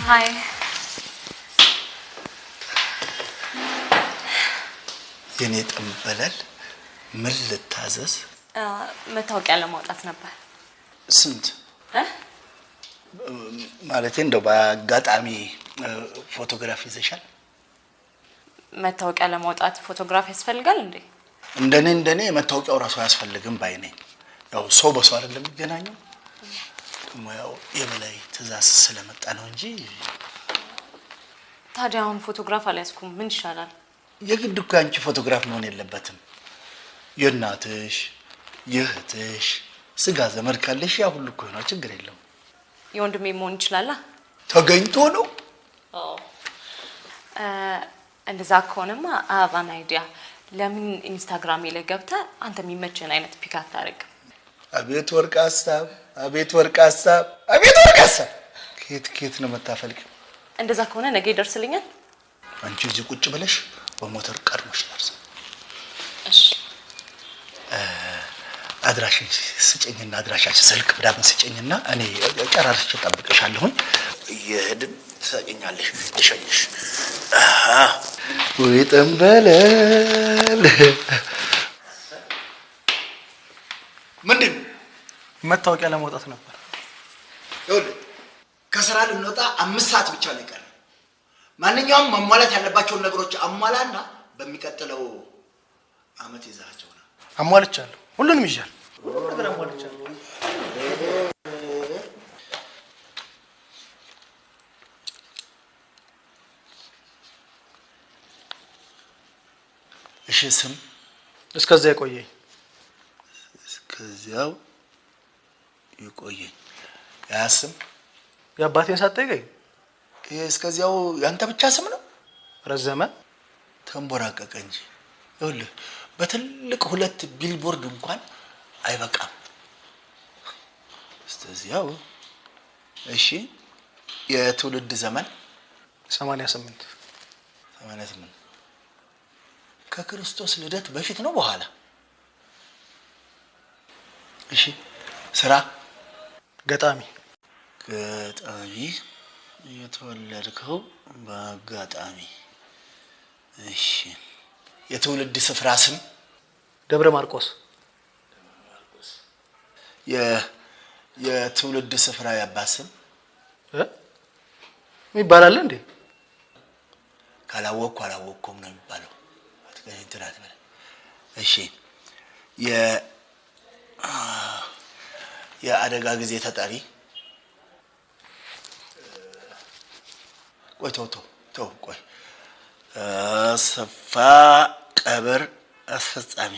ሃይ የኔ ጠንበለል ምን ልታዘዝ? መታወቂያ ለማውጣት ነበር። ስንት? ማለቴ እንደው በአጋጣሚ ፎቶግራፍ ይዘሻል? መታወቂያ ለማውጣት ፎቶግራፍ ያስፈልጋል እንዴ? እንደኔ መታወቂያው ራሱ ያስፈልግም ባይ ነኝ። ያው ሰው በሰው አይደለም የሚገናኘው። ያው የበላይ ትእዛዝ ስለመጣ ነው እንጂ። ታዲያ አሁን ፎቶግራፍ አልያዝኩም፣ ምን ይሻላል? የግድ እኮ አንቺ ፎቶግራፍ መሆን የለበትም። የእናትሽ የእህትሽ ስጋ ዘመድ ካለሽ ያ ሁሉ እኮ ነው፣ ችግር የለውም። የወንድሜ መሆን ይችላል? ተገኝቶ ነው። እንደዛ ከሆነማ አባን አይዲያ ለምን ኢንስታግራም ላይ ገብተህ አንተ የሚመችህን አይነት ፒክ አታረግ? አቤት ወርቅ ሀሳብ፣ አቤት ወርቅ ሀሳብ፣ አቤት ወርቅ ሀሳብ። ከየት ነው መታፈልቅ? እንደዛ ከሆነ ነገ ይደርስልኛል። አንቺ እዚህ ቁጭ ብለሽ በሞተር ቀድሞሽ ደርስ። እሺ አድራሽን ስጭኝና አድራሻችን ስልክ ምናምን ስጭኝና እኔ ጨራርሼ እጠብቅሻለሁ። የድም ትሰጭኛለሽ ልሸኝሽ። ወይ ጠንበለል ምንድን መታወቂያ ለማውጣት ነበር። ይኸውልህ ከስራ ልንወጣ 5 ሰዓት ብቻ ነው የቀረው። ማንኛውም ማሟላት ያለባቸውን ነገሮች አሟላና በሚቀጥለው አመት ይዛቸው ነው። አሟልቻለሁ፣ ሁሉንም ይዣል። ሁሉ ነገር አሟልቻለሁ። እሺ ስም እስከዚያ ይቆየኝ። እስከዚያው ይቆየኝ። ያ ስም የአባቴን ሳትጠይቀኝ? ይሄ እስከዚያው ያንተ ብቻ ስም ነው? ረዘመ ተንቦራቀቀ እንጂ። ይኸውልህ በትልቅ 2 ቢልቦርድ እንኳን አይበቃም። እስከዚያው እሺ። የትውልድ ዘመን 88 ከክርስቶስ ልደት በፊት ነው በኋላ? እሺ። ስራ ገጣሚ። የተወለድከው በአጋጣሚ። እሺ። የትውልድ ስፍራ ስም? ደብረ ማርቆስ። የትውልድ ስፍራ ያባት ስም ይባላል እንዴ? ካላወቅኩም ነው የሚባለው። አትገኝትራት በለ። እሺ። የአደጋ ጊዜ ተጠሪ? ቆይ ተው ቆይ። አሰፋ ቀብር አስፈጻሚ።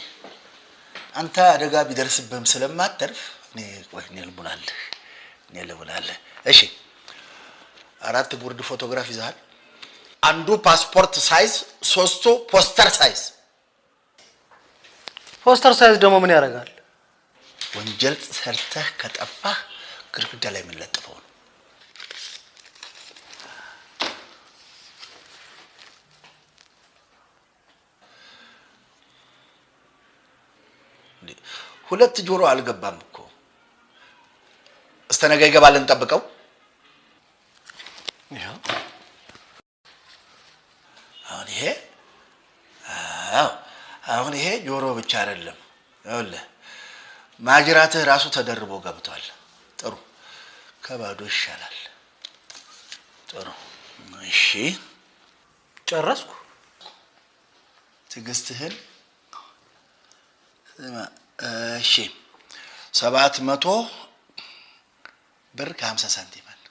አንተ አደጋ ቢደርስብህም ስለማትተርፍ እኔ ልሙላለህ። እሺ። 4 ጉርድ ፎቶግራፍ ይዘሃል? 1 ፓስፖርት ሳይዝ፣ 3 ፖስተር ሳይዝ። ፖስተር ሳይዝ ደግሞ ምን ያደርጋል? ወንጀል ሰርተህ ከጠፋህ ግድግዳ ላይ የምንለጥፈው ነው። ሁለት ጆሮ አልገባም እኮ። እስከ ነገ ይገባል፣ እንጠብቀው። አሁን ይሄ ጆሮ ብቻ አይደለም። ይኸውልህ ማጅራትህ ራሱ ተደርቦ ገብቷል። ጥሩ፣ ከባዶ ይሻላል። ጥሩ። እሺ ጨረስኩ። ትዕግስትህን እሺ። 700 ብር ከ50 ሳንቲም አለ።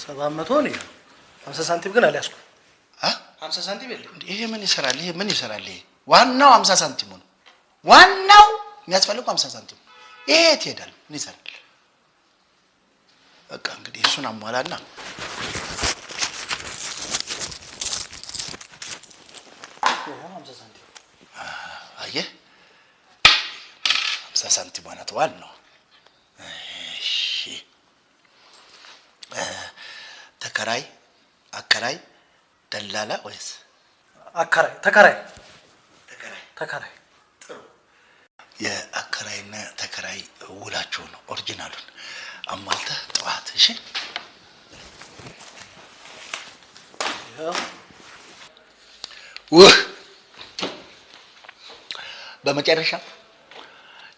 700 ነው። 50 ሳንቲም ግን አልያዝኩም። 50 ሳንቲም የለም። ይሄ ምን ይሰራል? ይሄ ዋናው 50 ሳንቲሙ ነው። ዋናው የሚያስፈልገው 50 ሳንቲም። ይሄ የት ይሄዳል? ምን ይሰራል? በቃ እንግዲህ እሱን አሟላና አየህ፣ 50 ሳንቲም ማለት ዋናው። እሺ። ተከራይ፣ አከራይ፣ ደላላ ወይስ አከራይ? ተከራይ። ጥሩ። የአከራይና ተከራይ ውላቸው ነው ኦሪጂናሉን አሟልተህ ጠዋት እሺ። በመጨረሻ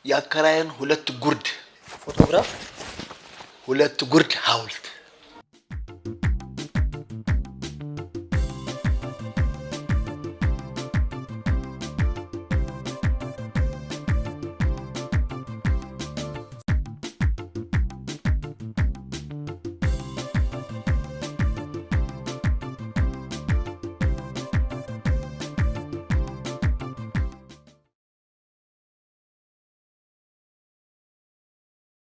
ያከራየን 2 ጉርድ ፎቶግራፍ 2 ጉርድ ሐውልት